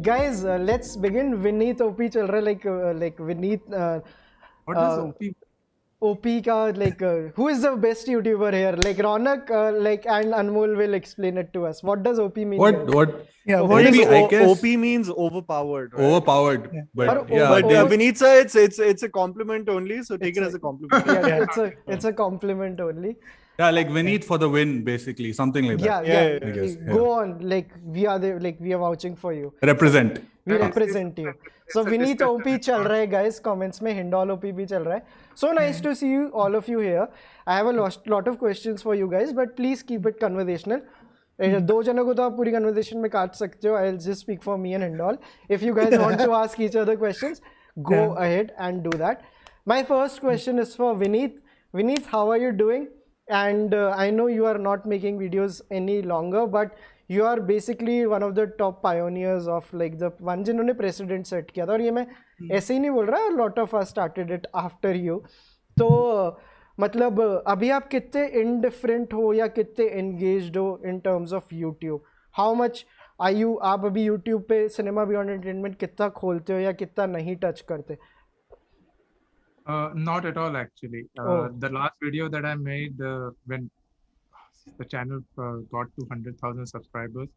Guys, let's begin. Vinit OP चल रहा है like Vinit. What does OP? OP का who is the best YouTuber here? Like Raunaq, and Anmol will explain it to us. What does OP mean? What? Yeah, OP what is I guess OP means overpowered. Right? overpowered. Yeah. But Yeah. But they- Vinit sir, it's a compliment only. So take it as a compliment. Yeah, it's a compliment only. yeah, like Vinit for the win, basically, something like that. Yeah. I guess, Go on. Like we are vouching for you. Represent. We represent you. So Vinit OP चल रहा है guys. Comments में Hindol OP भी चल रहा है. So nice to see you, all of you here. I have a lot of questions for you guys, but please keep it conversational. दो जनों को तो आप पूरी conversation में काट सकते हो. I'll just speak for me and Hindol. If you guys want to ask each other questions, go ahead and do that. My first question is for Vinit. Vinit, how are you doing? And I know you are not making videos any longer, but you are basically one of the top pioneers of like the one जिन्होंने precedent set किया था. और ये मैं ऐसे ही नहीं बोल रहा. A lot of us started it after you. तो मतलब अभी आप कितने indifferent हो या कितने engaged हो in terms of YouTube? How much are you? आप अभी YouTube पे Cinema Beyond Entertainment कितना खोलते हो या कितना नहीं touch करते? Not at all, actually. The last video that I made when the channel got to 100,000 subscribers,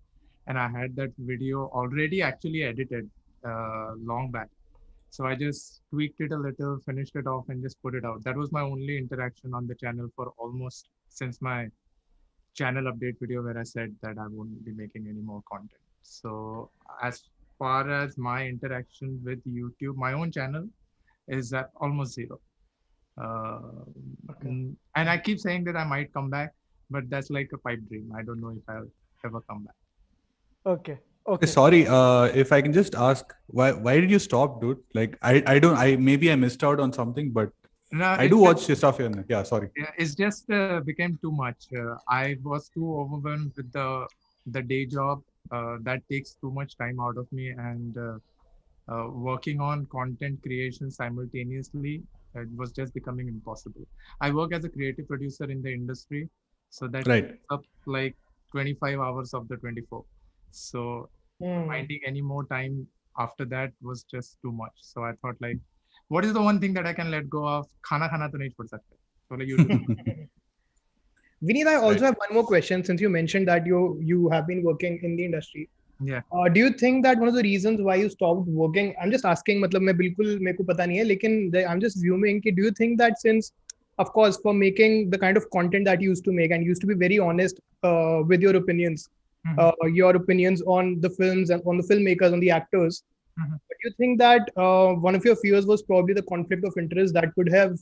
and I had that video already actually edited long back. So I just tweaked it a little, finished it off, and just put it out. That was my only interaction on the channel for almost since my channel update video where I said that I won't be making any more content. So as far as my interaction with YouTube, my own channel is at almost zero. And I keep saying that I might come back, but that's like a pipe dream. I don't know if I'll ever come back. Okay. Sorry, if I can just ask, why did you stop, dude? Like I maybe I missed out on something, but No, I do watch your stuff here. Yeah, sorry. It's just became too much. I was too overwhelmed with the day job. That takes too much time out of me, and working on content creation simultaneously, it was just becoming impossible. I work as a creative producer in the industry, so that Right. takes up like 25 hours of the 24. So finding any more time after that was just too much. So I thought, like, what is the one thing that I can let go of? Khana to nahi chhod sakte. So like you do. Vinit, I also have one more question. Since you mentioned that you have been working in the industry, Yeah. do you think that one of the reasons why you stopped working? I'm just asking. मतलब मैं बिल्कुल मेरे को पता नहीं है, लेकिन I'm just assuming कि do you think that since, of course, for making the kind of content that you used to make and used to be very honest with your opinions, your opinions on the films and on the filmmakers, on the actors. But do you think that one of your fears was probably the conflict of interest that could have?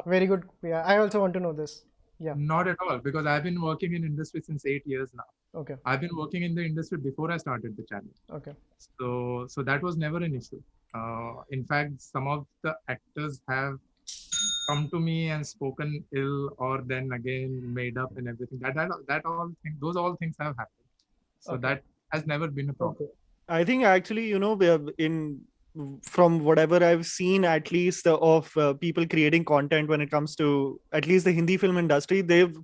Very good. Yeah, I also want to know this. Yeah. Not at all, because I've been working in industry since 8 years now. Okay. I've been working in the industry before I started the channel. Okay. So that was never an issue. In fact, some of the actors have come to me and spoken ill, or then again made up and everything. Those all things have happened. So that has never been a problem. I think actually, from whatever I've seen, at least of people creating content when it comes to at least the Hindi film industry, they've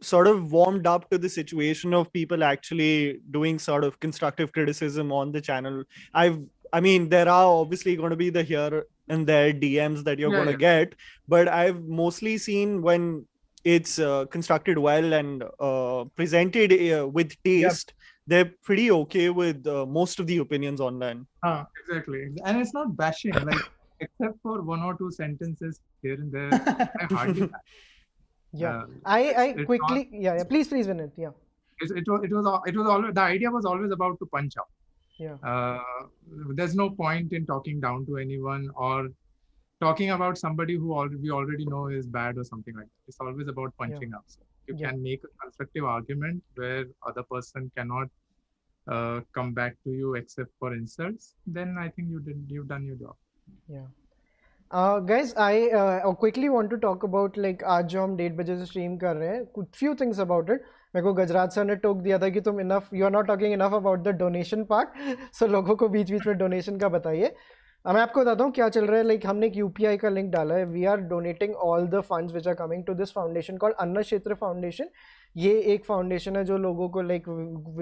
sort of warmed up to the situation of people actually doing sort of constructive criticism on the channel. I mean, there are obviously going to be the here and there DMs that you're going to get, but I've mostly seen when it's constructed well and presented with taste, they're pretty okay with most of the opinions online. Exactly. And it's not bashing, like, except for one or two sentences here and there. I hardly bash. Yeah. I it's quickly. not- Yeah. Please, Vinit. Yeah. It was always, the idea was always about to punch out. Yeah. There's no point in talking down to anyone or talking about somebody who we already know is bad or something like that. It's always about punching up. So you can make a constructive argument where other person cannot come back to you except for insults. Then I think you've done your job. Yeah. Guys, I quickly want to talk about like आज जो हम 1:30 बजे से stream कर रहे हैं, कुछ few things about it. मेरे को गजराज सर ने टोक दिया था कि तुम you are not talking enough about the donation part. So लोगों को बीच बीच में donation का बताइए. मैं आपको बताता हूँ क्या चल रहा है. लाइक हमने एक UPI का लिंक डाला है. We are donating all the funds which are coming to this foundation called Annakshetra foundation. ये एक फाउंडेशन है जो लोगों को like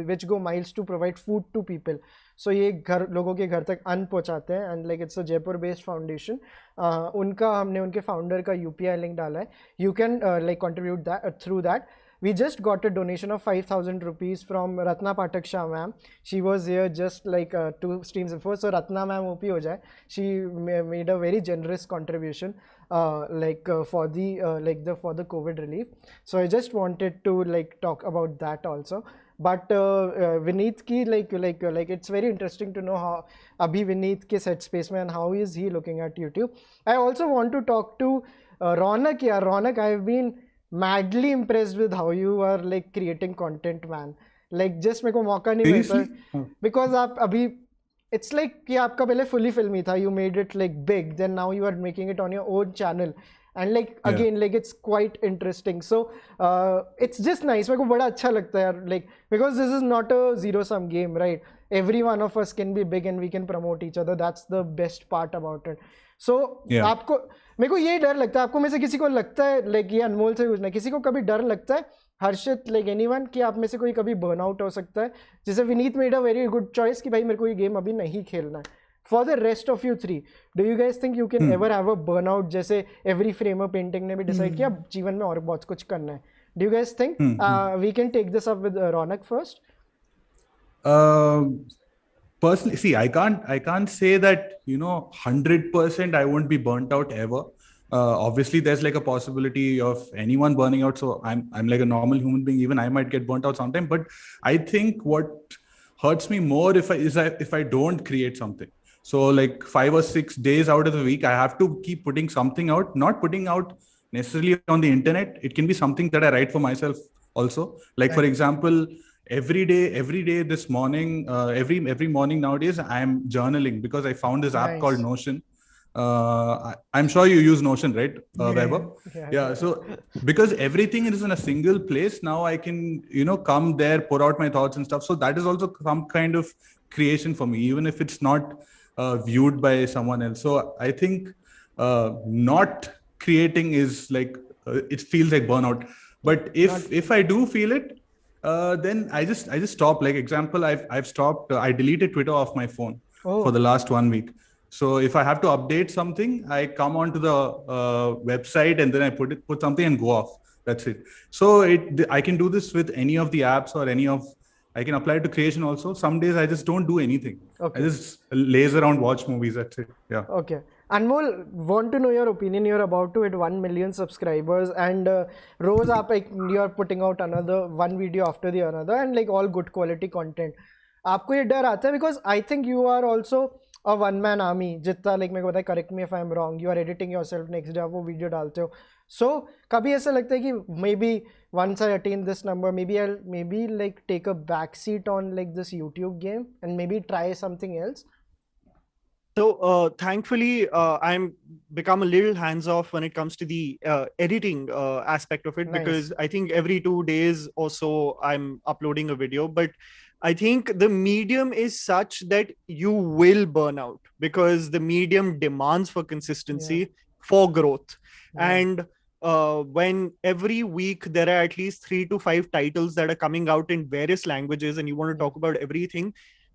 which go miles to provide food to people. So ये लोगों के घर तक अन्न पहुँचाते हैं. And like it's a Jaipur based foundation. हमने उनके फाउंडर का UPI लिंक डाला है. You can like contribute that through that. We just got a donation of 5,000 rupees from Ratna Pathak Shah ma'am. She was here just like 2 streams before. So Ratna ma'am OP ho jaye. She made a very generous contribution for the COVID relief. So I just wanted to like talk about that also. But Vinit ki like it's very interesting to know how abhi Vinit ke set space mein and how is he looking at YouTube. I also want to talk to Raunaq. Yeah, Raunaq, I've been madly impressed with how you are like creating content, man. Like just मेरे को मौका नहीं मिलता because आप अभी it's like कि आपका पहले fully filmy था. You made it like big, then now you are making it on your own channel and like again like it's quite interesting. So it's just nice. मेरे को बड़ा अच्छा लगता है यार, like because this is not a zero sum game, right? Every one of us can be big and we can promote each other. That's the best part about it. So आपको मेरे को ये डर लगता है, आपको में से किसी को लगता है लाइक ये अनमोल से पूछना, किसी को कभी डर लगता है हर्षित लाइक एनीवन कि आप में से कोई कभी बर्नआउट हो सकता है? जैसे Vineet made a very good choice कि भाई मेरे को ये गेम अभी नहीं खेलना है. For the rest of you three, do you guys think you can ever have a burnout जैसे एवरी फ्रेमर पेंटिंग ने भी डिसाइड किया जीवन में और बहुत कुछ करना है? Do you guys think we can take this up with Raunak first? Personally, see, I can't say that 100% I won't be burnt out ever. Obviously, there's like a possibility of anyone burning out. So I'm like a normal human being. Even I might get burnt out sometime. But I think what hurts me more if I don't create something. So like 5 or 6 days out of the week, I have to keep putting something out. Not putting out necessarily on the internet. It can be something that I write for myself also. Like for example, every day this morning, every morning nowadays, I'm journaling because I found this app called Notion. I'm sure you use Notion, right, Vaibhav? Yeah. So because everything is in a single place, now I can, come there, pour out my thoughts and stuff. So that is also some kind of creation for me, even if it's not viewed by someone else. So I think not creating is like, it feels like burnout. But if I do feel it, then I just stop. Like example, I've stopped. I deleted Twitter off my phone for the last 1 week. So if I have to update something, I come onto the website and then I put something and go off. That's it. So I can do this with any of the apps or I can apply it to creation also. Some days I just don't do anything. Okay. I just laze around, watch movies. That's it. Yeah. Okay. Anmol, want to know your opinion. You're about to hit 1 million subscribers and Rose you're putting out another one video after the another and like all good quality content. आपको ये डर आता है? Because I think you are also a one man army. जितना like मेरे को पता है, correct me if I'm wrong, you are editing yourself, next day आप वो video डालते हो. So कभी ऐसा लगता है कि maybe once I attain this number, maybe I'll like take a backseat on like this YouTube game and maybe try something else? So thankfully, I'm become a little hands-off when it comes to the editing aspect of it. Nice. Because I think every 2 days or so I'm uploading a video. But I think the medium is such that you will burn out because the medium demands for consistency, for growth. Yeah. And when every week there are at least 3 to 5 titles that are coming out in various languages and you want to talk about everything,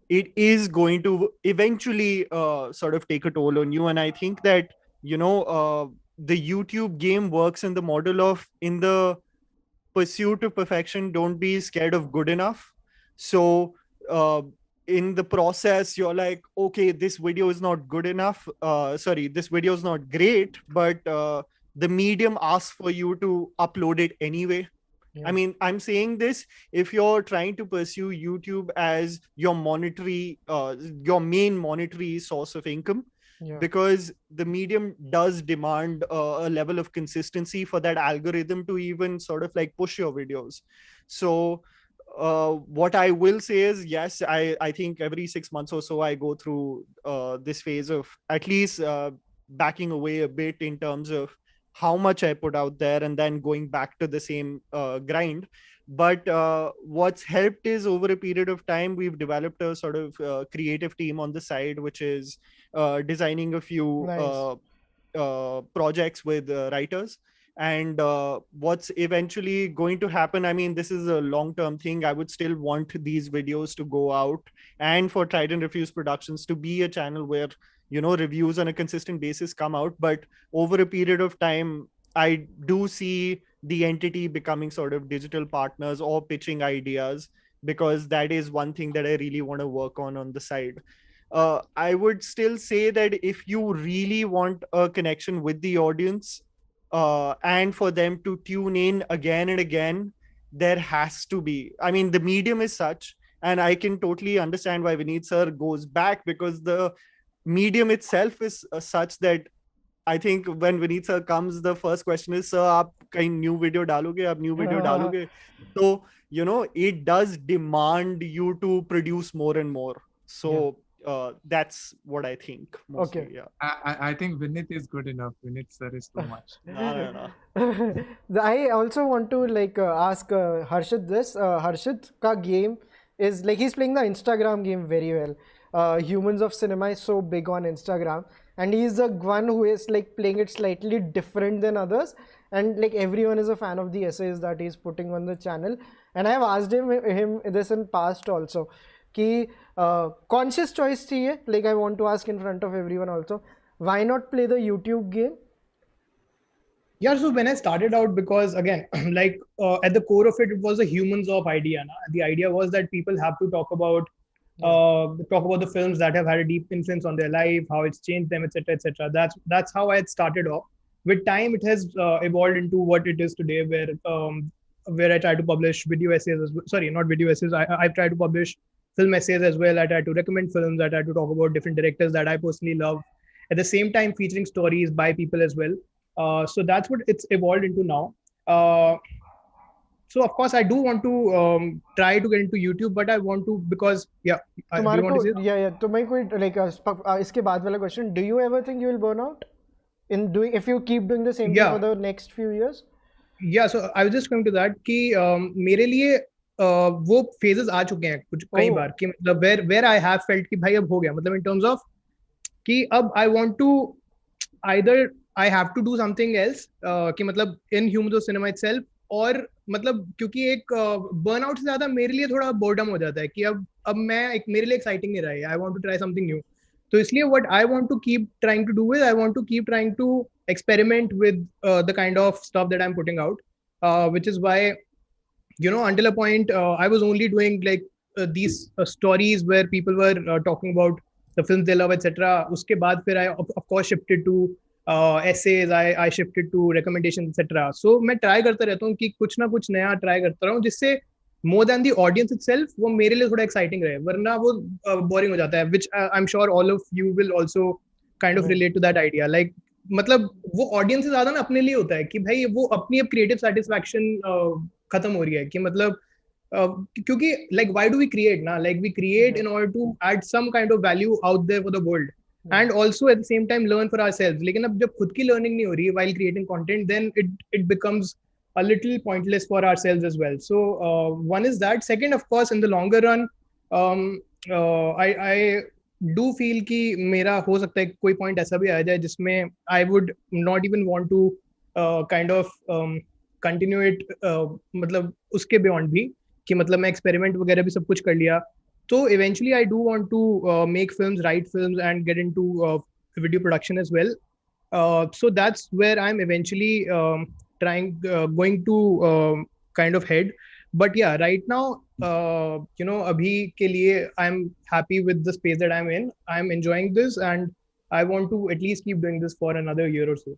it is going to eventually sort of take a toll on you. And I think that, the YouTube game works in the model of, in the pursuit of perfection, don't be scared of good enough. So in the process, you're like, okay, this video is not good enough. This video is not great, but the medium asks for you to upload it anyway. Yeah. I mean, I'm saying this if you're trying to pursue YouTube as your main monetary source of income, because the medium does demand a level of consistency for that algorithm to even sort of like push your videos. So what I will say is, yes, I think every 6 months or so I go through this phase of at least backing away a bit in terms of how much I put out there and then going back to the same grind. But what's helped is over a period of time, we've developed a sort of creative team on the side, which is designing a few Nice. projects with writers. And what's eventually going to happen, I mean, this is a long-term thing. I would still want these videos to go out and for Tried and Refused Productions to be a channel where, you know, reviews on a consistent basis come out. But over a period of time, I do see the entity becoming sort of digital partners or pitching ideas, because that is one thing that I really want to work on the side. I would still say that if you really want a connection with the audience, and for them to tune in again and again, there has to be, I mean, the medium is such, and I can totally understand why Vinit sir goes back, because the medium itself is such that I think when Vinit sir comes, the first question is, sir, aap kahin new video daloge, aap new video daloge. So, you know, it does demand you to produce more and more. So that's what I think mostly. Okay. Yeah. I think Vinit is good enough. Vinit sir is too much. No. I also want to like ask Harshit this. Harshit ka game is like he's playing the Instagram game very well. Humans of Cinema is so big on Instagram, and he's the one who is like playing it slightly different than others, and like everyone is a fan of the essays that he's putting on the channel. And I have asked him this in past also कि conscious choice चाहिए, like I want to ask in front of everyone also, why not play the YouTube game? Yeah, so when I started out, because again, like at the core of it, it was a humans of idea. Na? The idea was that people have to talk about the films that have had a deep influence on their life, how it's changed them, etc., etc. That's how I had started off. With time, it has evolved into what it is today, where I try to publish video essays. Sorry, not video essays. I try to publish film essays as well. I try to recommend films. I try to talk about different directors that I personally love. At the same time, featuring stories by people as well. So that's what it's evolved into now. So of course I do want to try to get into YouTube, but I want to because do you want to say? Yeah. तो मैं कोई like इसके बाद वाला question. Do you ever think you will burn out in doing if you keep doing the same thing for the next few years? Yeah, so I was just coming to that कि मेरे लिए वो phases आ चुके हैं कुछ कई बार कि मतलब where I have felt कि भाई अब हो गया, मतलब in terms of कि अब I want to either I have to do something else कि मतलब in Humans of Cinema itself, और मतलब क्योंकि एक बर्नआउट से ज्यादा मेरे लिए थोड़ा बोर्डम हो जाता है कि अब मैं मेरे लिए एक्साइटिंग नहीं रहा है, I want to try something new. तो इसलिए what I want to keep trying to do is I want to keep trying to experiment with the kind of stuff that I'm putting out, which is why, you know, until a point I was only doing like these stories where people were talking about the films they love, etc. Uske baad fir I of course shifted to essays, I shifted to recommendations, etc. So मैं try करता रहता हूँ कि कुछ ना कुछ नया try करता रहूँ जिससे more than the audience itself वो मेरे लिए थोड़ा exciting रहे, वरना वो boring हो जाता है, which I'm sure all of you will also kind of relate to that idea. Like मतलब वो ऑडियंस से ज्यादा ना अपने लिए होता है कि भाई वो अपनी अब क्रिएटिव सेटिस्फैक्शन खत्म हो रही है कि मतलब क्योंकि like why do we create ना, like we create in order to add some kind of value out there for the world and also at the same time learn for ourselves. लेकिन अब जब खुद की learning नहीं हो रही है while creating content, then it becomes a little pointless for ourselves as well. So one is that. Second, of course, in the longer run, I do feel कि मेरा हो सकता है कोई point ऐसा भी आ जाए जिसमें I would not even want to kind of continue it, मतलब उसके beyond भी कि मतलब मैं experiment वगैरह भी सब कुछ कर लिया. So eventually I do want to make films, write films and get into video production as well. So that's where I'm eventually going to kind of head. But yeah, right now, you know, abhi ke liye I'm happy with the space that I'm in. I'm enjoying this and I want to at least keep doing this for another year or so.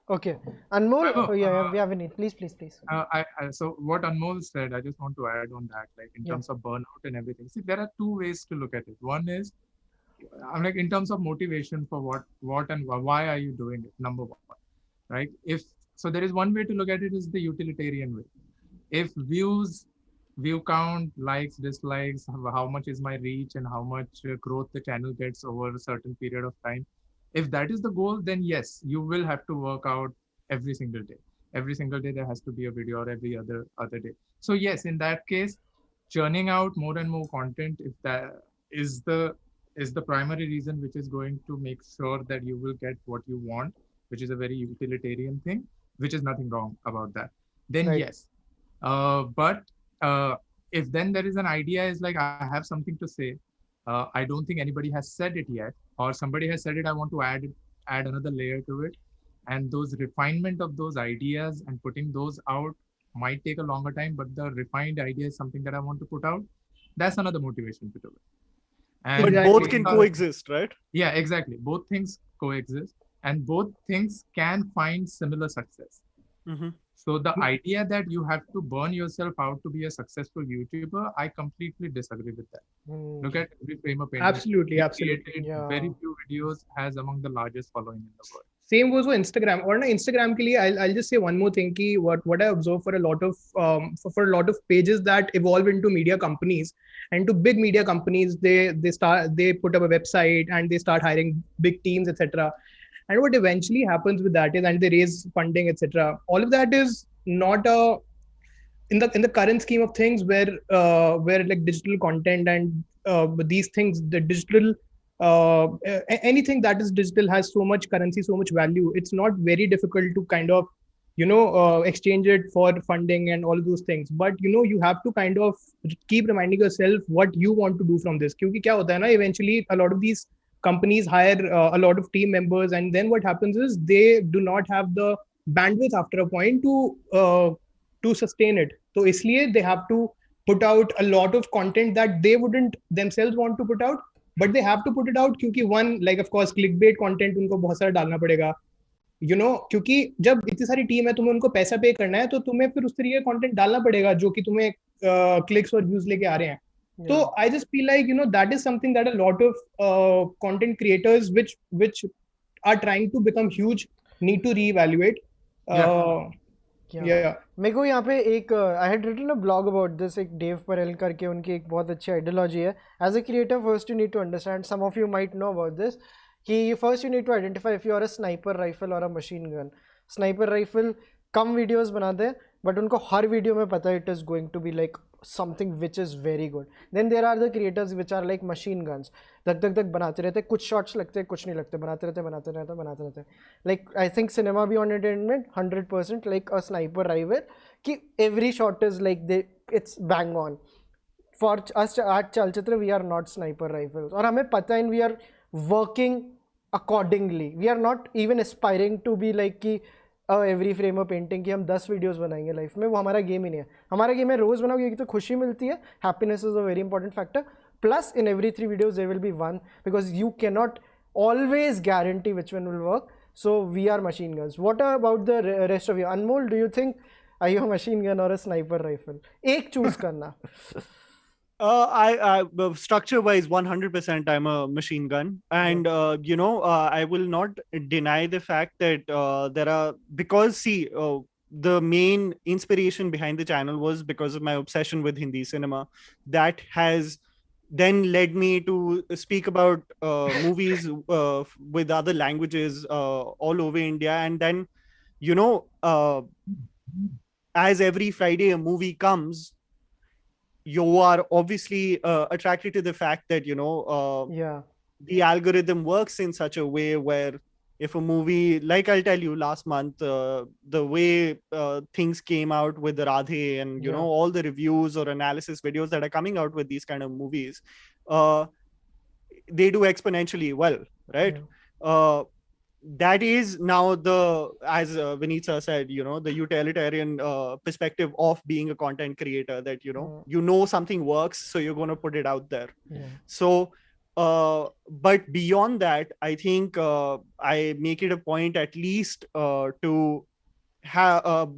Okay. Anmol, Vinit, please. So what Anmol said, I just want to add on that, like in terms of burnout and everything. See, there are two ways to look at it. One is, I'm like in terms of motivation for what and why are you doing it? Number one, right? So there is one way to look at it is the utilitarian way. If view count, likes, dislikes, how much is my reach and how much growth the channel gets over a certain period of time. If that is the goal, then yes, you will have to work out every single day. Every single day there has to be a video, or every other day. So yes, in that case, churning out more and more content, if that is the primary reason which is going to make sure that you will get what you want, which is a very utilitarian thing, which is nothing wrong about that, then Right. yes. But if then there is an idea is like, I have something to say, I don't think anybody has said it yet, or somebody has said it, I want to add another layer to it, and those refinement of those ideas and putting those out might take a longer time, but the refined idea is something that I want to put out. That's another motivation to do it. And But Exactly. both can coexist, right? yeah, exactly. Both things coexist, and both things can find similar success. Mm-hmm. So the idea that you have to burn yourself out to be a successful YouTuber, I completely disagree with that. Look at every frame of painting. Absolutely, absolutely. Created Yeah. very few videos, has among the largest following in the world. Same goes for Instagram. Or na Instagram के लिए, I'll just say one more thing कि what I observe for a lot of for a lot of pages that evolve into media companies, and to big media companies, they put up a website and they start hiring big teams, etc. And what eventually happens with that is, and they raise funding, etc. All of that is not in the current scheme of things, where like digital content and these things, the digital anything that is digital has so much currency, so much value. It's not very difficult to kind of exchange it for funding and all of those things. But you have to kind of keep reminding yourself what you want to do from this. क्योंकि क्या होता है ना, eventually a lot of these companies hire a lot of team members, and then what happens is they do not have the bandwidth after a point to sustain it. So इसलिए they have to put out a lot of content that they wouldn't themselves want to put out, but they have to put it out क्योंकि one, like of course clickbait content उनको बहुत सारा डालना पड़ेगा, क्योंकि जब इतनी सारी टीम है, तुम्हें उनको पैसा पे करना है, तो तुम्हें फिर उस तरीके का कंटेंट डालना पड़ेगा जो कि तुम्हें क्लिक्स और व्यूज लेके आ रहे हैं. So I just feel like that is something that a lot of content creators which are trying to become huge need to reevaluate. Yeah. मेरे को यहाँ पे एक I had written a blog about this, एक Dave Perell करके, उनकी एक बहुत अच्छी आइडियोलॉजी है. As a creator, first you need to understand, some of you might know about this, कि first you need to identify if you are a sniper rifle or a machine gun. Sniper rifle कम videos बनाते हैं, but उनको हर video में पता है it is going to be like something which is very good. Then there are the creators which are like machine guns, धक बनाते रहते, कुछ शॉट्स लगते, कुछ नहीं लगते, बनाते रहते. Like I think cinema beyond entertainment 100% like a sniper rifle कि every shot is like it's bang on. For us at Chalchitra, we are not sniper rifles, और हमें पता है, we are working accordingly. We are not even aspiring to be like कि every frame of painting कि हम 10 videos बनाएंगे life में. वो हमारा गेम ही नहीं है. हमारा गेम है रोज़ बनाओ, क्योंकि तो खुशी मिलती है. Happiness is a very important factor. Plus in every 3 videos there will be one, because you can not always guarantee which one will work. So we are machine guns. What about the rest of you? Anmol, do you think are you a machine gun or a sniper rifle? एक choose करना. I structure wise 100% I'm a machine gun, and I will not deny the fact that there are, because see, the main inspiration behind the channel was because of my obsession with Hindi cinema. That has then led me to speak about movies with other languages all over India. And then, as every Friday a movie comes, you are obviously attracted to the fact that, the algorithm works in such a way where if a movie, like I'll tell you, last month, the way things came out with the Radhe and, all the reviews or analysis videos that are coming out with these kind of movies, they do exponentially well, right? Yeah. That is now as Vinit sir said, the utilitarian perspective of being a content creator, that, something works, so you're going to put it out there. Yeah. So, but beyond that, I think I make it a point at least to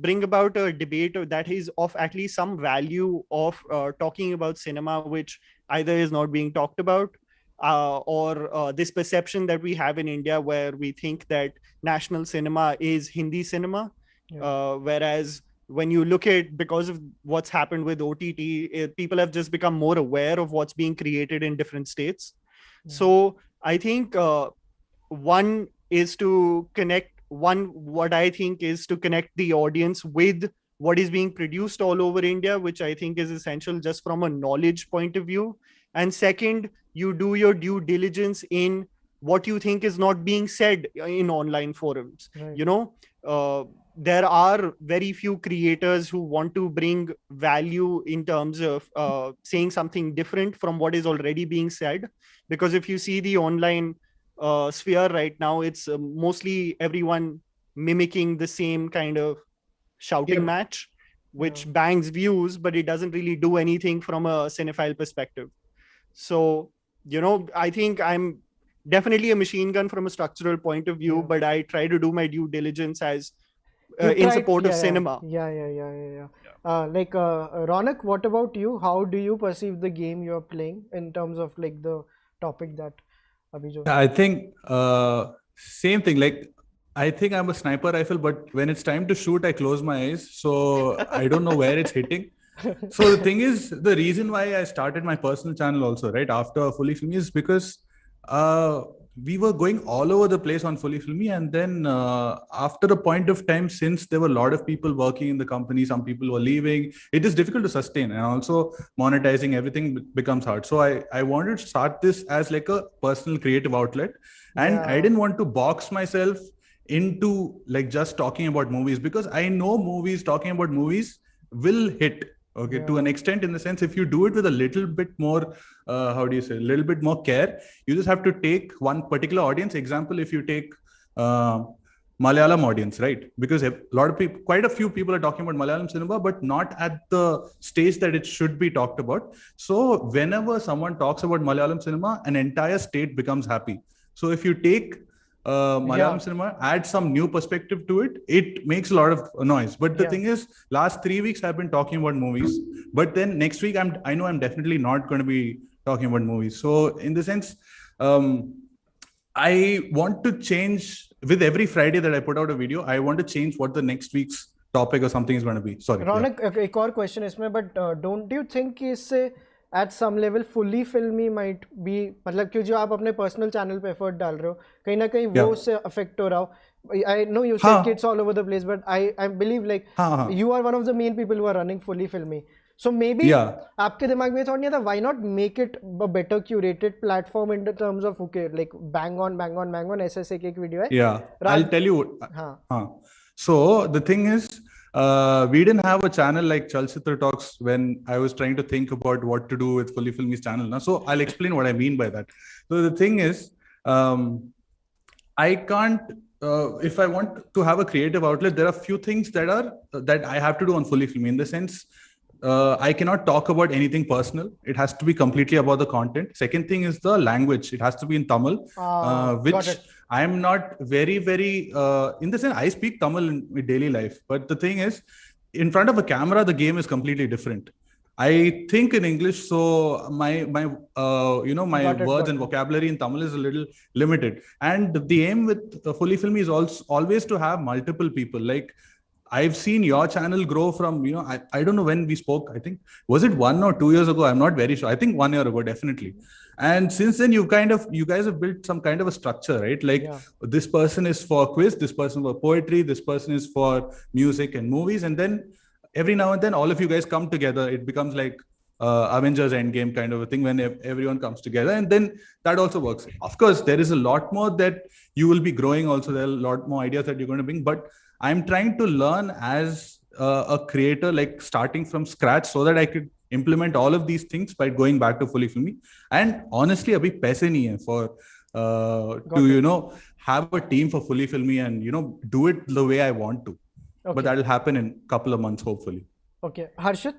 bring about a debate that is of at least some value of talking about cinema, which either is not being talked about, or this perception that we have in India where we think that national cinema is Hindi cinema. Yeah. Whereas when you look at, because of what's happened with OTT, people have just become more aware of what's being created in different states. Yeah. So I think one is to connect what I think is to connect the audience with what is being produced all over India, which I think is essential just from a knowledge point of view. And second, you do your due diligence in what you think is not being said in online forums. Right. There are very few creators who want to bring value in terms of saying something different from what is already being said. Because if you see the online sphere right now, it's mostly everyone mimicking the same kind of shouting match, which bangs views, but it doesn't really do anything from a cinephile perspective. So, I think I'm definitely a machine gun from a structural point of view, but I try to do my due diligence as in support of cinema. Like Raunaq, what about you? How do you perceive the game you're playing in terms of like the topic that Abhi I think same thing. Like, I think I'm a sniper rifle, but when it's time to shoot, I close my eyes. So I don't know where it's hitting. So the thing is, the reason why I started my personal channel also, right, after Fully Filmy is because we were going all over the place on Fully Filmy. And then after a point of time, since there were a lot of people working in the company, some people were leaving, it is difficult to sustain. And also monetizing everything becomes hard. So I wanted to start this as like a personal creative outlet. And I didn't want to box myself into like just talking about movies, because I know talking about movies will hit. Okay, to an extent, in the sense, if you do it with a little bit more, a little bit more care, you just have to take one particular audience. Example, if you take Malayalam audience, right? Because a lot of people, quite a few people are talking about Malayalam cinema, but not at the stage that it should be talked about. So whenever someone talks about Malayalam cinema, an entire state becomes happy. So if you take Malayalam cinema, add some new perspective to it, it makes a lot of noise. But the thing is, last 3 weeks I've been talking about movies, but then next week I know I'm definitely not going to be talking about movies. So in the sense, I want to change with every Friday that I put out a video. I want to change what the next week's topic or something is going to be. Sorry. Raunaq, एक और question इसमें, but don't you think इससे at some level Fully Filmy might be, मतलब क्यों जो आप अपने personal channel पे effort डाल रहे हो, कहीं ना कहीं वो उससे affect हो रहा हो. I know you said kids all over the place, but I believe like you are one of the main people who are running Fully Filmy. So maybe आपके दिमाग में थोड़ा नहीं था, why not make it a better curated platform in the terms of like bang on ऐसे ऐसे एक video है. I'll tell you. So the thing is, we didn't have a channel like Chalchitra Talks when I was trying to think about what to do with Fully Filmy's channel. Now, so I'll explain what I mean by that. So the thing is, I can't. If I want to have a creative outlet, there are few things that I have to do on Fully Filmy. In the sense, I cannot talk about anything personal. It has to be completely about the content. Second thing is the language. It has to be in Tamil, which I am not very, in the sense, I speak Tamil in my daily life. But the thing is, in front of a camera, the game is completely different. I think in English, so my words and vocabulary in Tamil is a little limited. And the aim with Fully Filmy is also always to have multiple people. Like, I've seen your channel grow from, I don't know when we spoke. I think, was it 1 or 2 years ago? I'm not very sure. I think 1 year ago, definitely. And since then, you guys have built some kind of a structure, right? Like this person is for quiz, this person for poetry, this person is for music and movies. And then every now and then, all of you guys come together. It becomes like Avengers Endgame kind of a thing when everyone comes together. And then that also works. Of course, there is a lot more that you will be growing also. There are a lot more ideas that you're going to bring. But I'm trying to learn as a creator, like starting from scratch, so that I could implement all of these things by going back to Fully Filmy. And honestly, abhi paise nahi hai for to have a team for Fully Filmy and do it the way I want to. Okay. But that will happen in a couple of months, hopefully. Okay, Harshit.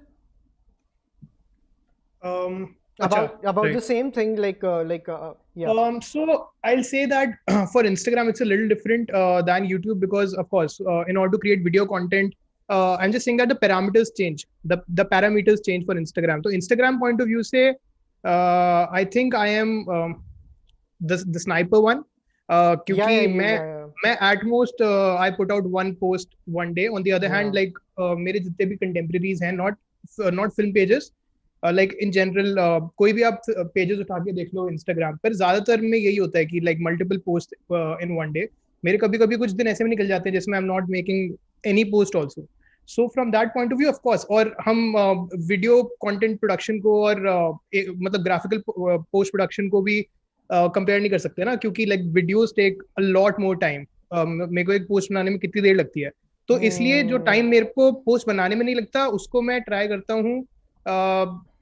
About the same thing, So I'll say that for Instagram it's a little different than YouTube, because of course in order to create video content, I'm just saying that the parameters change. The parameters change for Instagram. So Instagram point of view say, I think I am the sniper one. क्योंकि मैं at most I put out one post one day. On the other hand, like मेरे जितने भी contemporaries हैं, not film pages, like in general, कोई भी आप pages उठा के देख लो Instagram पर, ज़्यादातर में यही होता है कि like multiple posts in one day. मेरे कभी-कभी कुछ दिन ऐसे में निकल जाते हैं जिसमें I am not making any post also. So from that point of view of course, और हम वीडियो कंटेंट प्रोडक्शन को और मतलब ग्राफिकल पोस्ट प्रोडक्शन को भी कंपेयर नहीं कर सकते ना, क्योंकि like videos take a lot more time. मेरे को एक पोस्ट बनाने में कितनी देर लगती है, तो इसलिए जो टाइम मेरे को पोस्ट बनाने में नहीं लगता उसको मैं ट्राई करता हूँ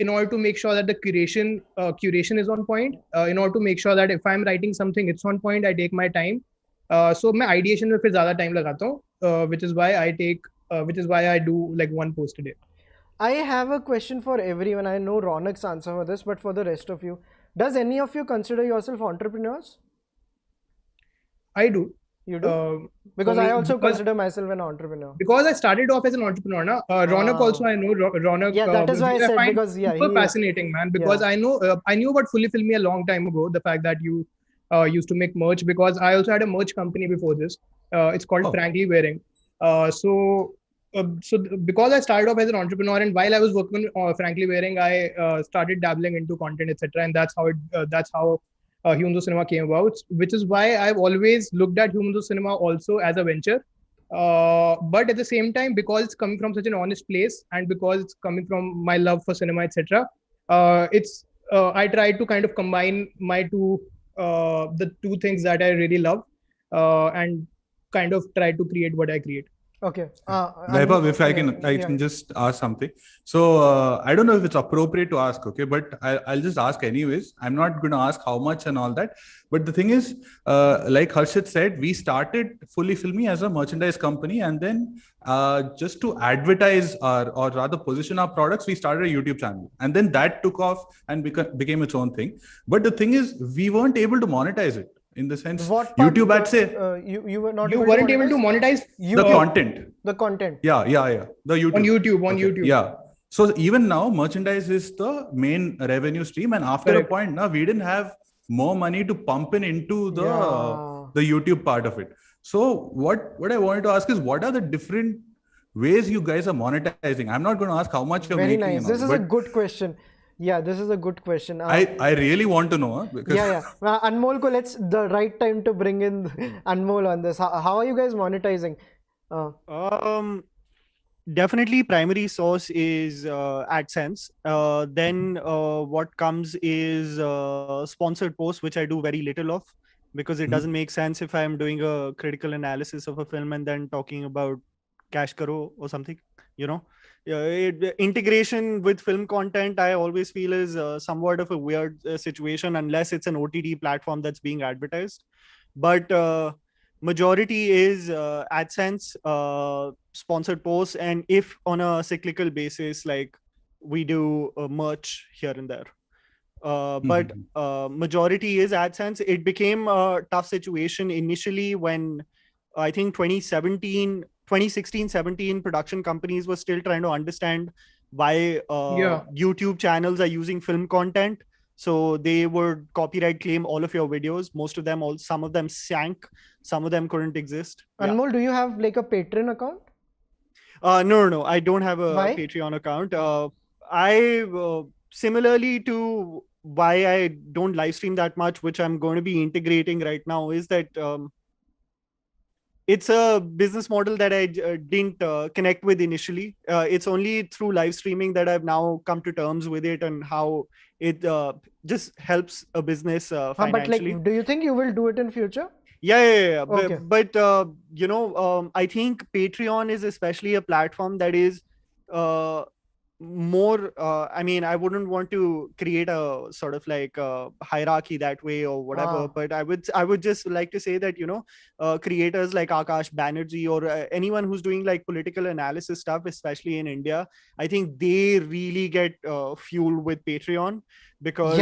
in order to make sure that the curation is on point, in order to make sure that if I'm writing something it's on point, I take my time. So मैं ideation में फिर ज़्यादा time लगाता हूँ, which is why I do like one post a day. I have a question for everyone. I know Raunaq's answer for this, but for the rest of you, does any of you consider yourself entrepreneurs? I do. You do? Because I also consider myself an entrepreneur. Because I started off as an entrepreneur. Na? Raunaq also, I know Raunaq. Yeah, that is why I said, because yeah, super fascinating, man. Because I know I knew about Fully Filmy a long time ago. The fact that you used to make merch, because I also had a merch company before this. It's called Frankly Wearing. So because I started off as an entrepreneur, and while I was working on Frankly Wearing, I started dabbling into content, etc. And that's how Hindol cinema came about, which is why I've always looked at Hindol cinema also as a venture. But at the same time, because it's coming from such an honest place, and because it's coming from my love for cinema, etc., I try to kind of combine the two things that I really love, and kind of try to create what I create. Okay. Vaibhav, if I can just ask something. So I don't know if it's appropriate to ask, okay, but I'll just ask anyways. I'm not going to ask how much and all that. But the thing is, like Harshit said, we started Fully Filmy as a merchandise company, and then just to advertise or rather position our products, we started a YouTube channel, and then that took off and became its own thing. But the thing is, we weren't able to monetize it. In the sense, YouTube had say you were not. You weren't able to monetize the content. The content. Yeah. The YouTube. On YouTube. Yeah. So even now, merchandise is the main revenue stream, and after a point, now we didn't have more money to pump into the YouTube part of it. So what I wanted to ask is, what are the different ways you guys are monetizing? I'm not going to ask how much you're making. Very nice. This is a good question. Yeah, this is a good question. I really want to know. Because Anmol, let's the right time to bring in Anmol on this. How are you guys monetizing? Definitely primary source is AdSense. Then what comes is sponsored posts, which I do very little of, because it doesn't make sense if I'm doing a critical analysis of a film and then talking about cash karo or something, integration with film content, I always feel is somewhat of a weird situation unless it's an OTT platform that's being advertised. But majority is AdSense, sponsored posts, and if on a cyclical basis, like we do merch here and there. But majority is AdSense. It became a tough situation initially when I think 2016-17 production companies were still trying to understand why YouTube channels are using film content. So they would copyright claim all of your videos. Most of them, some of them sank, some of them couldn't exist. Anmol, do you have like a Patreon account? No, I don't have a Patreon account. I similarly to why I don't live stream that much, which I'm going to be integrating right now, is that it's a business model that I didn't connect with initially. It's only through live streaming that I've now come to terms with it and how it just helps a business financially. But like, do you think you will do it in future? Yeah. Okay. But I think Patreon is especially a platform that is more I wouldn't want to create a sort of like a hierarchy that way or whatever, but I would just like to say that creators like Akash Banerjee or anyone who's doing like political analysis stuff, especially in India, I think they really get fueled with Patreon, because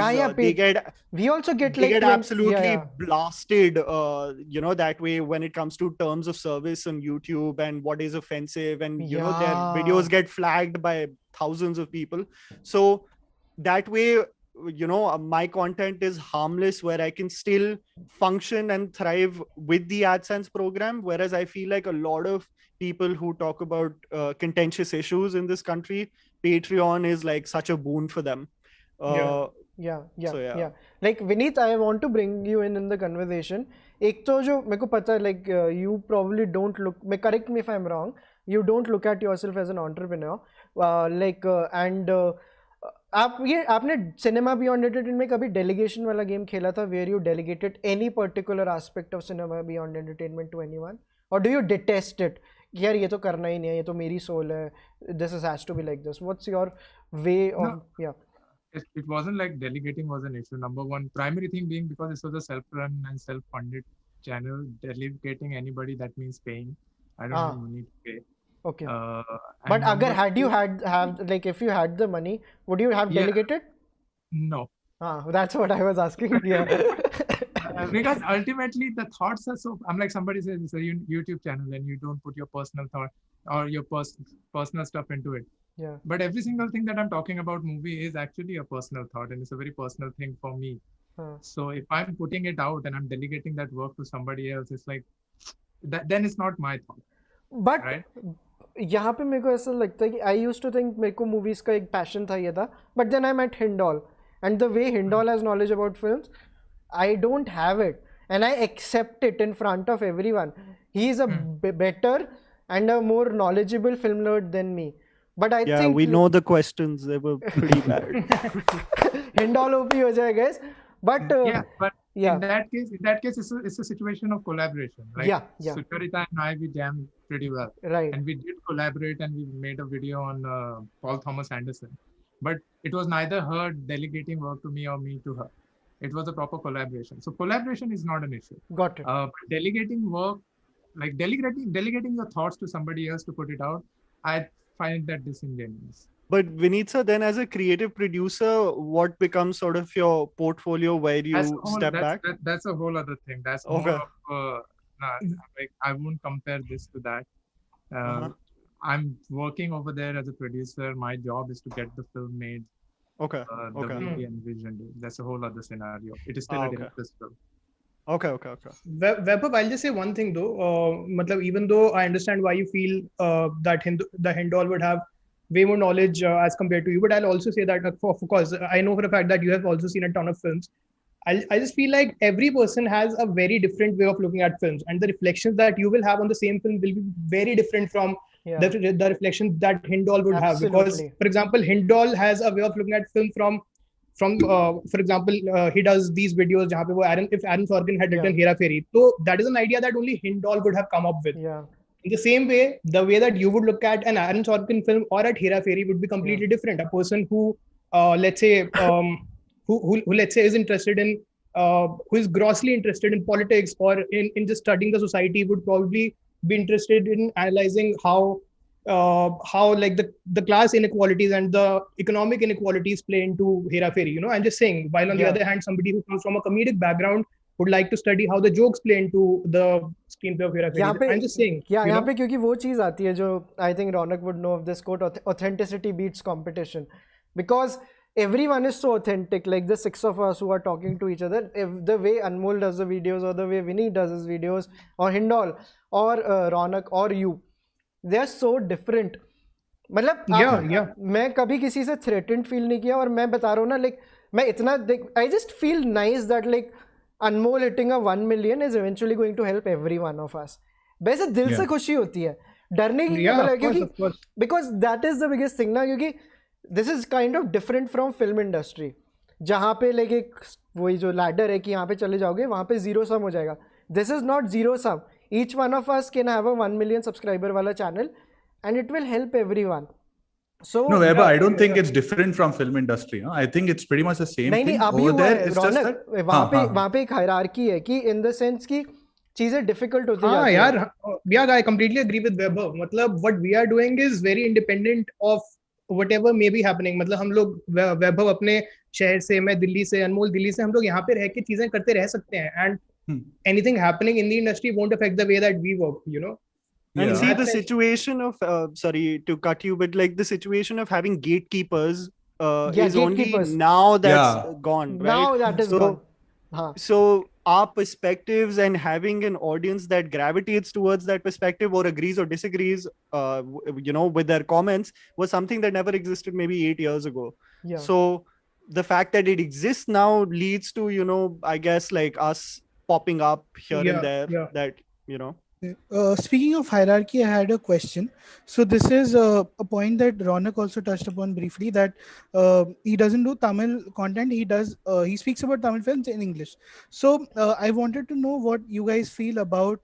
we also get absolutely blasted that way when it comes to terms of service on YouTube and what is offensive, and their videos get flagged by thousands of people. So that way, my content is harmless, where I can still function and thrive with the AdSense program. Whereas I feel like a lot of people who talk about contentious issues in this country, Patreon is like such a boon for them. Yeah. Like Vinit, I want to bring you in the conversation. एक तो जो मेरे को पता है like you probably don't look, correct me if I'm wrong, you don't look at yourself as an entrepreneur, and आपने cinema beyond entertainment में कभी डेलीगेशन वाला गेम खेला था where you delegated any particular aspect of cinema beyond entertainment to anyone, और do you detest it यार ये तो करना ही नहीं है, ये तो मेरी सोल है, this is has to be like this? What's your way of या it wasn't like delegating was an issue. Number one primary thing being because this was a self-run and self-funded channel, delegating anybody that means paying. I don't know, you need to pay. Okay. But agar had you have like if you had the money, would you have delegated? No. That's what I was asking. Yeah. Because ultimately the thoughts are so, I'm like, somebody says it's a YouTube channel and you don't put your personal thought or your personal stuff into it. Yeah. But every single thing that I'm talking about movie is actually a personal thought, and it's a very personal thing for me. So if I'm putting it out and I'm delegating that work to somebody else, it's like that, then it's not my thought. But right? यहाँ पे मेरे को ऐसा लगता है कि I used to think मेरे को movies का एक passion था ये था, but then I met Hindol, and the way Hindol has knowledge about films, I don't have it, and I accept it in front of everyone. He is a better and a more knowledgeable film nerd than me. But I think we know the questions, they were pretty bad. Hindol OP हो जाए guys, but in that case it's a situation of collaboration, right? Yeah. Sucharita and I, we jammed pretty well, right? And we did collaborate, and we made a video on Paul Thomas Anderson, but it was neither her delegating work to me or me to her. It was a proper collaboration. So collaboration is not an issue. Got it. But delegating work, like delegating your thoughts to somebody else to put it out, I find that disingenuous. But Vinit sir, then as a creative producer, what becomes sort of your portfolio where you step back? That's a whole other thing. That's more of like, I won't compare this to that. I'm working over there as a producer. My job is to get the film made. Okay. The way we envisioned it. That's a whole other scenario. It is still a director's film. Okay. Vaibhav, I'll just say one thing though. Even though I understand why you feel that the Hindol would have way more knowledge as compared to you, but I'll also say that of course I know for a fact that you have also seen a ton of films. I just feel like every person has a very different way of looking at films, and the reflections that you will have on the same film will be very different from the reflections that Hindol would have. Because, for example, Hindol has a way of looking at film from for example, he does these videos jahan pe wo if Aaron Sorkin had written Hera Fairy, so that is an idea that only Hindol would have come up with. In the same way, the way that you would look at an Aaron Sorkin film or at Hera Fairy would be completely different. A person who let's say who let's say is interested in who is grossly interested in politics or in just studying the society would probably be interested in analyzing how like the class inequalities and the economic inequalities play into Hera Fairy. I'm just saying, while on the other hand, somebody who comes from a comedic background would like to study how the jokes play into the screenplay of Hera Fairy. I'm just saying. Yeah, यहाँ पे क्योंकि वो चीज़ आती है जो I think Raunaq would know of this quote, authenticity beats competition, because everyone is so authentic, like the six of us who are talking to each other. If the way Anmol does the videos, or the way Vinit does his videos, or Hindol, or Raunaq, or you, they are so different. मतलब मैं कभी किसी से threatened feel नहीं किया, और मैं बता रहा हूँ ना, like मैं इतना I just feel nice that like Anmol hitting a 1 million is eventually going to help every one of us. वैसे दिल से खुशी होती है, डरने की मतलब, क्योंकि because that is the biggest thing ना, क्योंकि this is kind of different from film industry, जहाँ पे like एक वही जो ladder है कि यहाँ पे चले जाओगे वहाँ पे zero sum हो जाएगा. This is not zero sum. Each one of us can have a 1 million subscriber वाला channel, and it will help everyone. So no, Vaibhav, I don't think it's different from film industry. I think it's pretty much the same thing. Over there, it's just that वहाँ पे एक hierarchy है कि in the sense कि चीजें difficult होती जाती हैं. यार, I completely agree with Vaibhav. मतलब what we are doing is very independent of whatever may be happening. मतलब हम लोग Vaibhav अपने शहर से, मैं दिल्ली से, अनमोल दिल्ली से, हम लोग यहाँ पे रह के चीजें करते रह सकते हैं, and anything happening in the industry won't affect the way that we work, And see the situation of sorry to cut you, but like the situation of having gatekeepers is gatekeepers. Only now that's gone, right? Now that is gone. So our perspectives and having an audience that gravitates towards that perspective or agrees or disagrees with their comments was something that never existed maybe 8 years ago. So the fact that it exists now leads to I guess like us popping up here Yeah, and there yeah. that, you know. Speaking of hierarchy, I had a question. So this is a point that Raunaq also touched upon briefly, that he doesn't do Tamil content. He speaks about Tamil films in English. So I wanted to know what you guys feel about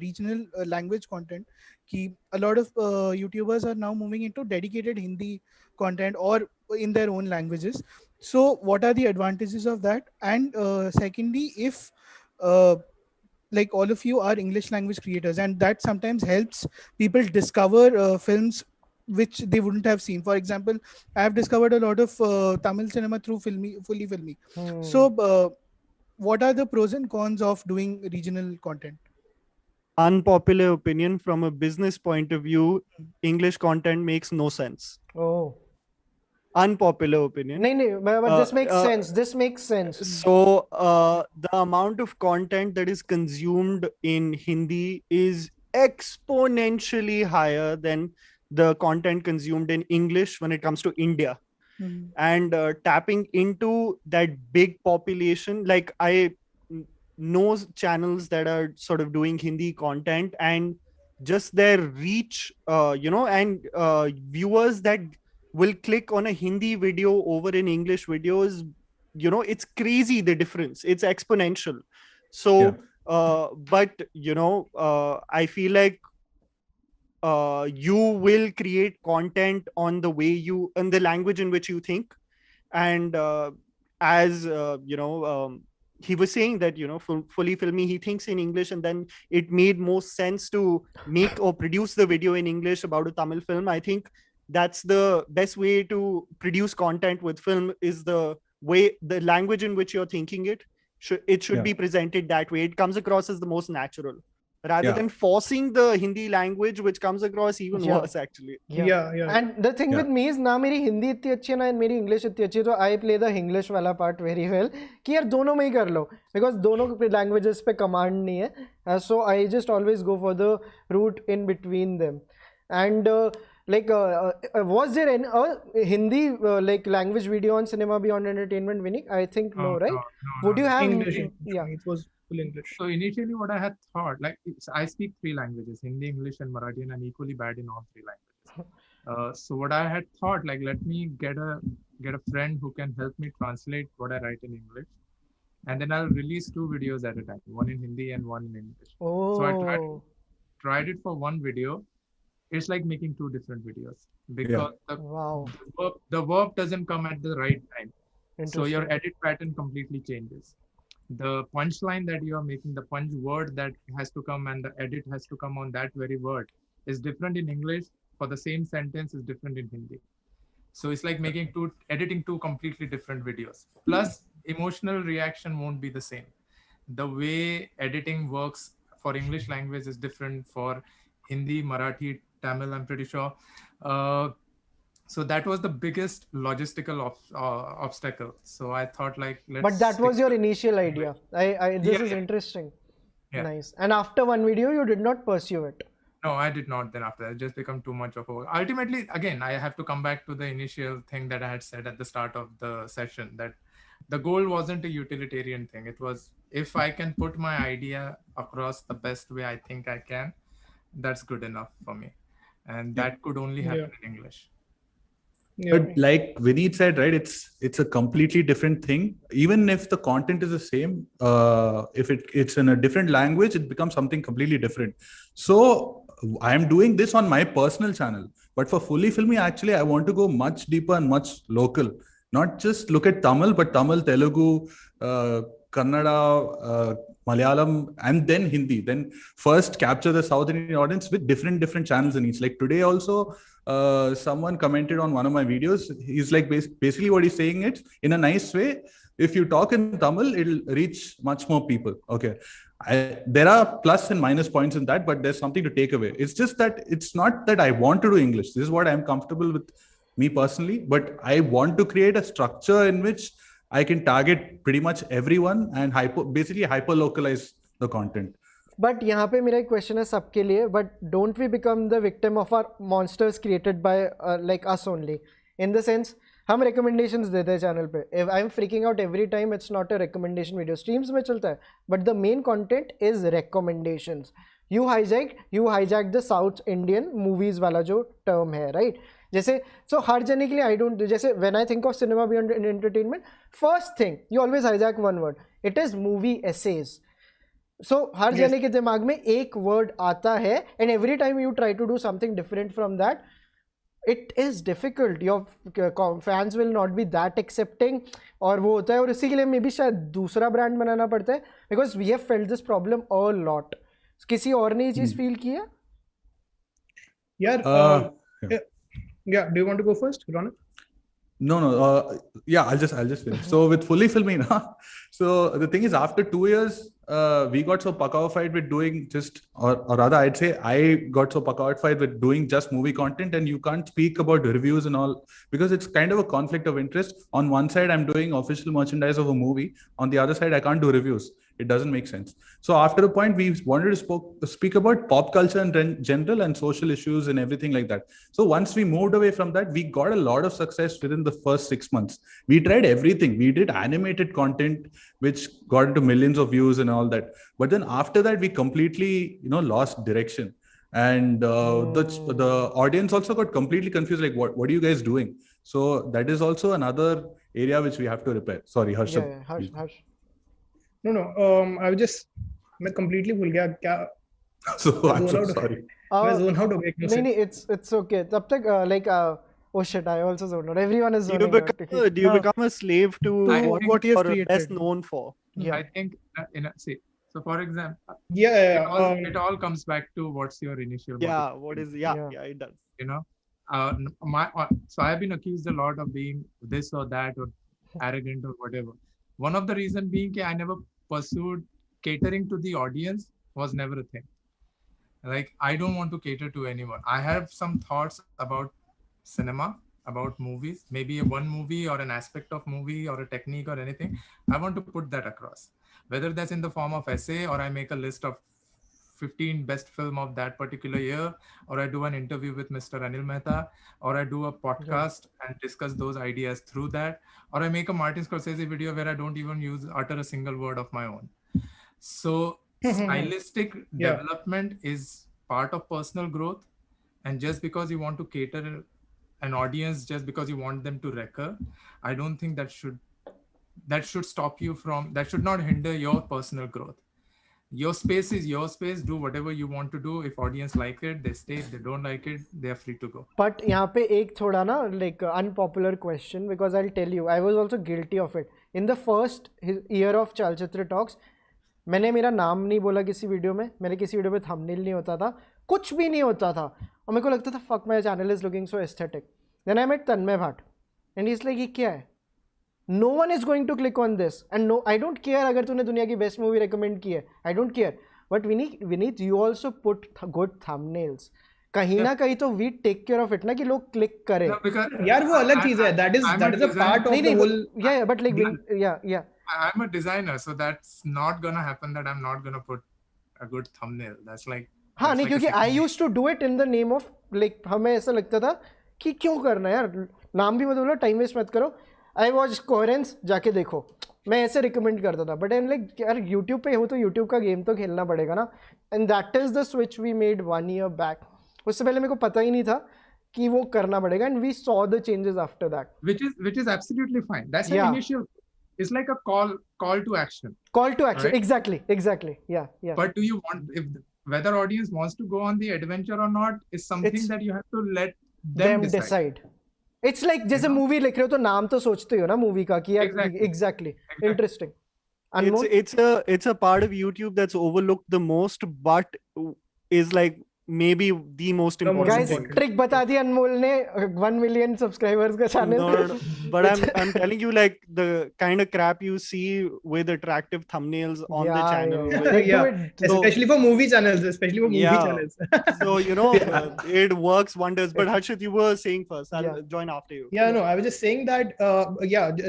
regional language content. A lot of YouTubers are now moving into dedicated Hindi content or in their own languages. So what are the advantages of that? And secondly, if like all of you are English language creators, and that sometimes helps people discover films which they wouldn't have seen. For example, I have discovered a lot of Tamil cinema through Fully Filmy. So what are the pros and cons of doing regional content? Unpopular opinion, from a business point of view, English content makes no sense. Oh. Unpopular opinion. No, but this makes sense. This makes sense. So the amount of content that is consumed in Hindi is exponentially higher than the content consumed in English when it comes to India. And tapping into that big population, like I know channels that are sort of doing Hindi content, and just their reach, and viewers that will click on a Hindi video over an English video is, it's crazy, the difference. It's exponential. So, but, I feel like you will create content on the way in the language in which you think. And as, he was saying that, Fully Filmy, he thinks in English, and then it made more sense to make or produce the video in English about a Tamil film. I think that's the best way to produce content with film, is the language in which you're thinking it. It should be presented that way. It comes across as the most natural, rather than forcing the Hindi language, which comes across even worse, actually. Yeah. And the thing with me is, na meri Hindi इतनी अच्छी है ना मेरी English इतनी अच्छी है, तो I play the English वाला part very well कि यार दोनों में ही कर लो, because दोनों languages पे command नहीं है. So I just always go for the route in between them. And was there any Hindi language video on Cinema Beyond Entertainment, Vinit? I think no, right? No, Would you have English? Yeah, It was full English. So initially what I had thought, I speak 3 languages, Hindi, English and Marathi, and I'm equally bad in all 3 languages. So what I had thought, let me get a friend who can help me translate what I write in English, and then I'll release 2 videos at a time, one in Hindi and one in English. So I tried it for one video. It's like making 2 different videos, because the verb doesn't come at the right time. So your edit pattern completely changes. The punchline that you are making, the punch word that has to come and the edit has to come on that very word, is different in English. For the same sentence is different in Hindi. So it's like editing 2 completely different videos. Plus, emotional reaction won't be the same. The way editing works for English language is different for Hindi, Marathi, Tamil, I'm pretty sure. So that was the biggest logistical obstacle. So I thought But that was your initial idea. This is interesting. Yeah. Nice. And after one video, you did not pursue it. No, I did not. Then after that, it just become too much of a... Ultimately, again, I have to come back to the initial thing that I had said at the start of the session, that the goal wasn't a utilitarian thing. It was, if I can put my idea across the best way I think I can, that's good enough for me. And that could only happen in English. But like Vinit said, right, it's a completely different thing. Even if the content is the same, if it's in a different language, it becomes something completely different. So I'm doing this on my personal channel, but for Fully Filmy, actually, I want to go much deeper and much local. Not just look at Tamil, but Tamil, Telugu, Kannada, Malayalam, and then Hindi. Then first capture the South Indian audience with different channels in each. Like today also, someone commented on one of my videos. He's like, basically what he's saying is, in a nice way, if you talk in Tamil, it'll reach much more people. Okay. There are plus and minus points in that, but there's something to take away. It's just that it's not that I want to do English. This is what I'm comfortable with, me personally, but I want to create a structure in which I can target pretty much everyone and basically hyper localize the content. But यहाँ पे मेरा एक question है सबके लिए, but don't we become the victim of our monsters created by like us only? In the sense, हम recommendations देते हैं channel पे. If I'm freaking out every time, it's not a recommendation video. Streams में चलता है, but the main content is recommendations. You hijacked the South Indian movies वाला जो term है, right? जैसे so हर जने के लिए I don't, जैसे when I think of cinema beyond entertainment, first thing you always hijack one word. It is movie essays. So हर जने के दिमाग में एक word आता है, and every time you try to do something different from that, it is difficult. Your fans will not be that accepting और वो होता है, और इसी के लिए मे भी शायद दूसरा ब्रांड बनाना पड़ता है, because we have felt this problem a lot. किसी और ने ये चीज फील की है? यार yeah, do you want to go first, Raunaq? No. Yeah, I'll just finish. So with Fully Filmy, so the thing is, after 2 years, we got so puckified with doing just, or rather, I'd say I got so puckified with doing just movie content, and you can't speak about reviews and all because it's kind of a conflict of interest. On one side, I'm doing official merchandise of a movie. On the other side, I can't do reviews. It doesn't make sense. So after a point, we wanted to speak about pop culture in general and social issues and everything like that. So once we moved away from that, we got a lot of success within the first 6 months. We tried everything. We did animated content, which got into millions of views and all that. But then after that, we completely, lost direction. And the audience also got completely confused. Like, what are you guys doing? So that is also another area which we have to repair. Sorry, Harshit. Yeah, Harsh. No. I was just, मैं completely भूल गया क्या. So I'm so sorry. मैं zone out हो गया. नहीं, it's okay. तब तक oh shit, I also zoned out. Everyone is zoning out. Do you become a slave to what you have created? Best known for? Yeah. I think so for example, Yeah. It all comes back to what's your initial Yeah, motive. what is it does. So I've been accused a lot of being this or that or arrogant or whatever. One of the reason being I never pursued catering to the audience was never a thing. Like, I don't want to cater to anyone. I have some thoughts about cinema, about movies, maybe one movie or an aspect of movie or a technique or anything. I want to put that across, whether that's in the form of essay or I make a list of 15 best film of that particular year, or I do an interview with Mr. Anil Mehta, or I do a podcast and discuss those ideas through that, or I make a Martin Scorsese video where I don't even utter a single word of my own. So stylistic development is part of personal growth, and just because you want to cater an audience, just because you want them to recur, I don't think that should stop you from, that should not hinder your personal growth. Your space is your space. Do whatever you want to do. If audience like it, they stay. If they don't like it, they are free to go. But यहाँ पे एक थोड़ा ना like unpopular question, because I'll tell you, I was also guilty of it. In the first year of Chalchitra Talks, मैंने मेरा नाम नहीं बोला किसी वीडियो में, मेरे किसी वीडियो पे थंबनेल नहीं होता था, कुछ भी नहीं होता था, और मेरे को लगता था fuck, my channel is looking so aesthetic. Then I met Tanmay Bhatt, and he's like, ये क्या है? No one is going to click on this, and no, I don't care अगर तूने दुनिया की best movie recommend की है, I don't care. But Vinit, you also put good thumbnails. कहीं ना कहीं तो we take care of it ना कि लोग click करें. यार वो अलग चीज है. That is a part of the whole. Yeah, but like yeah. I'm a designer, so that's not gonna happen. That I'm not gonna put a good thumbnail. That's like. हाँ नहीं, क्योंकि I used to do it in the name of like, हमें ऐसा लगता था कि क्यों करना यार, नाम भी मत बोलो, टाइम वेस्ट मत करो. आई वॉच कोहेरेंस, जाके देखो, मैं ऐसे रिकमेंड करता था. बट आई लाइक यार यूट्यूब पे हो तो यूट्यूब का गेम तो खेलना पड़ेगा ना. And that is the switch we made 1 year back. उससे पहले मेरे को पता ही नहीं था कि वो करना पड़ेगा, and we saw the changes after that, which is absolutely fine. That's an initial, it's like a call to action. Right? Exactly. Yeah. But do you want, if whether audience wants to go on the adventure or not is something that you have to let them decide. It's like जैसे movie लिख रहे हो तो नाम तो सोचते हो ना मूवी का कि exactly. Interesting. It's a part of YouTube that's overlooked the most, but is like maybe the most important guys thing. Trick bata di Anmol ne 1 million subscribers ka channel. No, but I'm telling you, like the kind of crap you see with attractive thumbnails on the channel. Especially for movie channels. So it works wonders. But Harshit, you were saying first. I'll join after you. No, I was just saying that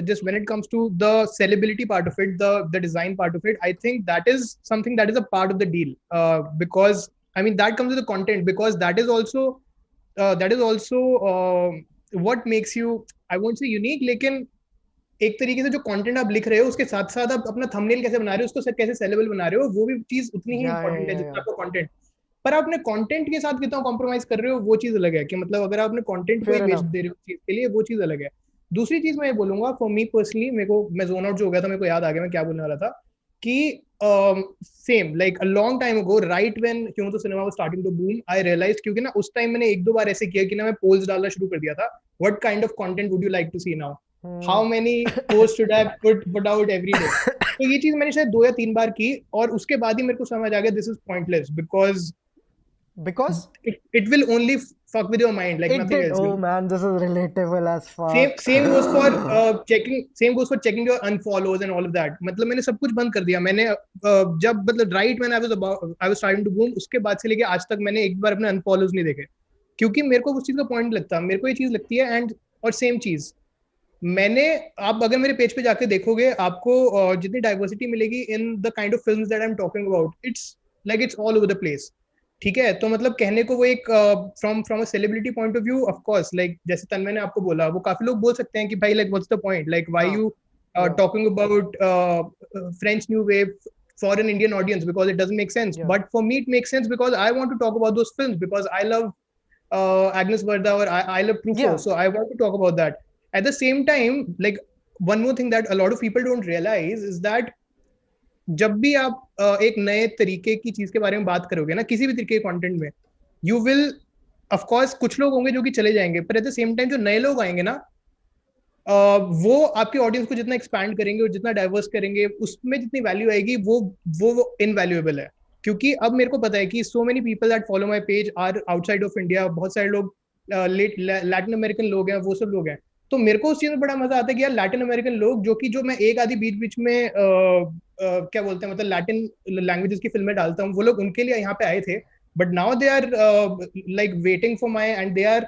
just when it comes to the sellability part of it, the design part of it, I think that is something that is a part of the deal, because I mean that comes with the content, because that is also what makes you, I won't say unique, लेकिन एक तरीके से जो content आप लिख रहे हो उसके साथ साथ आप अपना थंबनेल कैसे बना रहे हो, उसको कैसे सेलेबल बना रहे हो, वो भी चीज उतनी ही इंपॉर्टेंट है जितना आपका कंटेंट। पर आप अपने कंटेंट के साथ कितना कॉम्प्रोमाइज कर रहे हो वो चीज अलग है, कि मतलब अगर आप अपने कंटेंट को ही बेच दे रहे हो चीज के लिए, वो चीज अलग है। दूसरी चीज मैं ये बोलूंगा, फॉर मी पर्सनली, मेरे को, मैं जोन आउट जो हो गया था, मेरे को याद आ गया मैं क्या बोलने वाला था, कि same like a long time ago, right when क्यों तो cinema was starting to boom, I realised, क्योंकि ना उस टाइम मैंने एक दो बार ऐसे किया कि ना मैं पोल्स डालना शुरू कर दिया था, what kind of content would you like to see now, how many post should I put out every day. तो ये चीज मैंने शायद 2 या 3 बार की, और उसके बाद ही मेरे को समझ आ गया this is pointless, because it will only fuck with your mind, like nothing else. Oh man, this is relatable as fuck. Same goes for checking your unfollows and all of that. मतलब मैंने सब कुछ बंद कर दिया। मैंने जब मतलब right when I was starting to boom, उसके बाद से लेके आज तक मैंने एक बार अपने unfollows नहीं देखे, क्योंकि मेरे को उस चीज का पॉइंट लगता, मेरे को ये चीज लगती है। एंड और सेम चीज मैंने, आप अगर मेरे पेज पे जाके देखोगे, आपको जितनी डाइवर्सिटी मिलेगी in the kind of films that I am talking about, it's all over the place. ठीक है, तो मतलब कहने को वो एक from a celebrity point of view, of course, like जैसे तन्मय ने आपको बोला, वो काफी लोग बोल सकते हैं कि भाई like what's the point, like why you talking about French new wave for an Indian audience, because it doesn't make sense. But for me it makes sense because I want to talk about those films, because I love Agnes Varda, or I love Truffaut, so I want to talk about that. At the same time, like one more thing that a lot of people don't realize is that जब भी आप एक नए तरीके की चीज के बारे में बात करोगे ना, किसी भी तरीके के कंटेंट में, यू विल ऑफ कोर्स, कुछ लोग होंगे जो कि चले जाएंगे, पर एट द सेम टाइम जो नए लोग आएंगे ना, वो आपके ऑडियंस को जितना एक्सपैंड करेंगे और जितना डाइवर्स करेंगे, उसमें जितनी वैल्यू आएगी वो इनवैल्यूएबल है। क्योंकि अब मेरे को पता है कि so many people that follow my page are outside of India, बहुत सारे लोग लैटिन अमेरिकन लोग हैं, वो सब लोग हैं। तो मेरे को उस चीज में बड़ा मजा आता है कि यार लैटिन अमेरिकन लोग, जो मैं एक आधी बीच बीच में क्या बोलते हैं, मतलब लैटिन लैंग्वेजेस की फिल्में डालता हूँ, वो लोग उनके लिए यहाँ पे आए थे, but now they are like waiting for my, and they are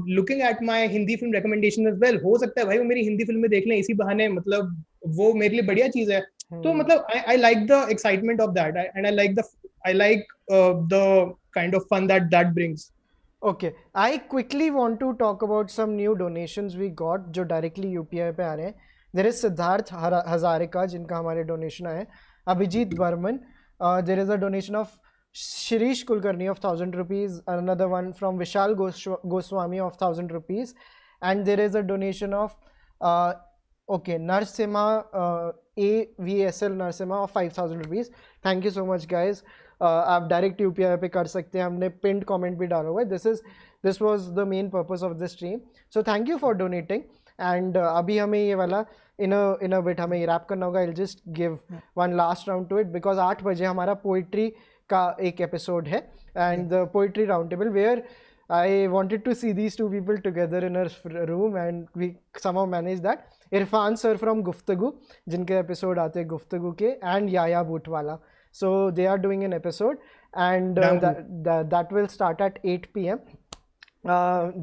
looking at my Hindi film recommendation as well. हो सकता है भाई वो मेरी हिंदी फिल्म देख लें इसी बहाने, मतलब वो मेरे लिए बढ़िया चीज है। तो मतलब I like the excitement of that, and I like the kind of fun that brings. Okay, I quickly want to talk about some new donations we got जो directly UPI पे आ रहे हैं. There is Siddharth Hazarika जिनका हमारे donation आए. Abhijit Burman. There is a donation of Shirish Kulkarni of 1,000 rupees. Another one from Vishal Goswami of 1,000 rupees. And there is a donation of Narsimha AVSL Narsimha of 5,000 rupees. Thank you so much, guys. आप direct UPI पे कर सकते हैं, हमने पिंड comment भी डाला हुआ है. This was the main purpose of this stream, so thank you for donating. And अभी हमें ये वाला इन अ बिट हमें ये रैप करना होगा. I will just give one last round to it, because 8 बजे हमारा पोइट्री का एक एपिसोड है, and the poetry round table, where I wanted to see these two people together in a room, and we somehow managed that. Irfan sir from Guftagu, जिनके episode आते हैं गुफ्तगू के, and Yaya Butwala. So they are doing an episode, and that will start at 8 PM.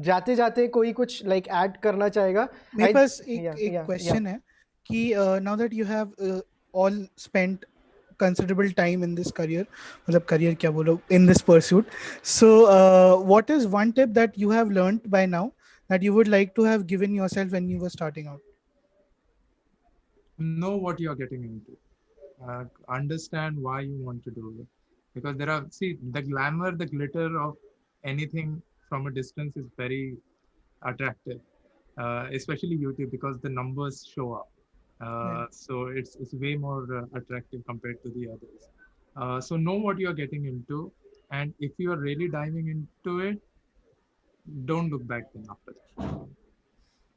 जाते जाते कोई कुछ like add करना चाहेगा? मेरे पास एक question है कि now that you have all spent considerable time in this career, मतलब career क्या बोलो, in this pursuit, so what is one tip that you have learned by now that you would like to have given yourself when you were starting out? Know what you are getting into. Understand why you want to do it, because the glamour, the glitter of anything from a distance is very attractive, especially YouTube, because the numbers show up. So it's way more attractive compared to the others. So know what you are getting into, and if you are really diving into it, don't look back then after that.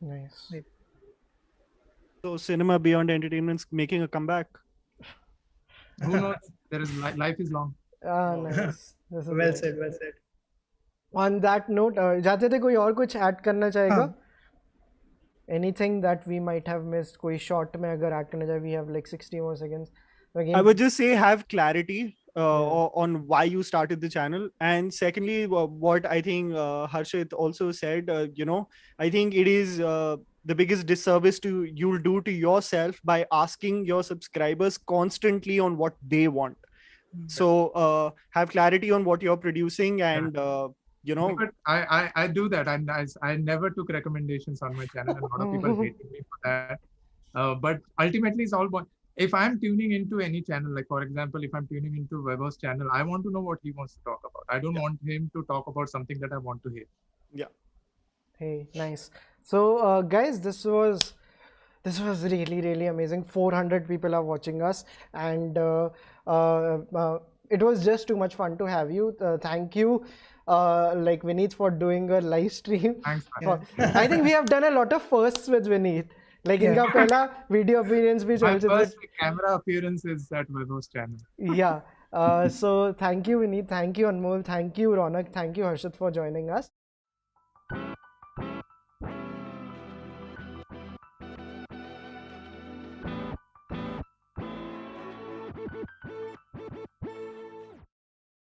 Nice. So cinema beyond entertainment's making a comeback. Who knows? There is life is long. Nice. Well said. On that note, जाते थे कोई और कुछ add करना चाहेगा? Anything that we might have missed? कोई short में अगर ऐड करना चाहे, we have like 60 more seconds. I would just say have clarity on why you started the channel, and secondly, what I think Harshit also said, I think it is the biggest disservice you'll do to yourself by asking your subscribers constantly on what they want. So have clarity on what you're producing, and you know. But I do that. I never took recommendations on my channel, and a lot of people hated me for that. But ultimately, it's all about. If I'm tuning into any channel, like for example, if I'm tuning into Vaibhav's channel, I want to know what he wants to talk about. I don't want him to talk about something that I want to hear. Yeah. Hey, nice. So, guys, this was really amazing. 400 people are watching us, and it was just too much fun to have you. Thank you, like Vinit, for doing a live stream. Thanks, man. I think we have done a lot of firsts with Vinit. Like इनका पहला video appearance भी My Chalchitra. first camera appearance is at Vaibhav's channel. Yeah. So thank you, Vinit. Thank you, Anmol. Thank you, Raunaq. Thank you, Harshit, for joining us.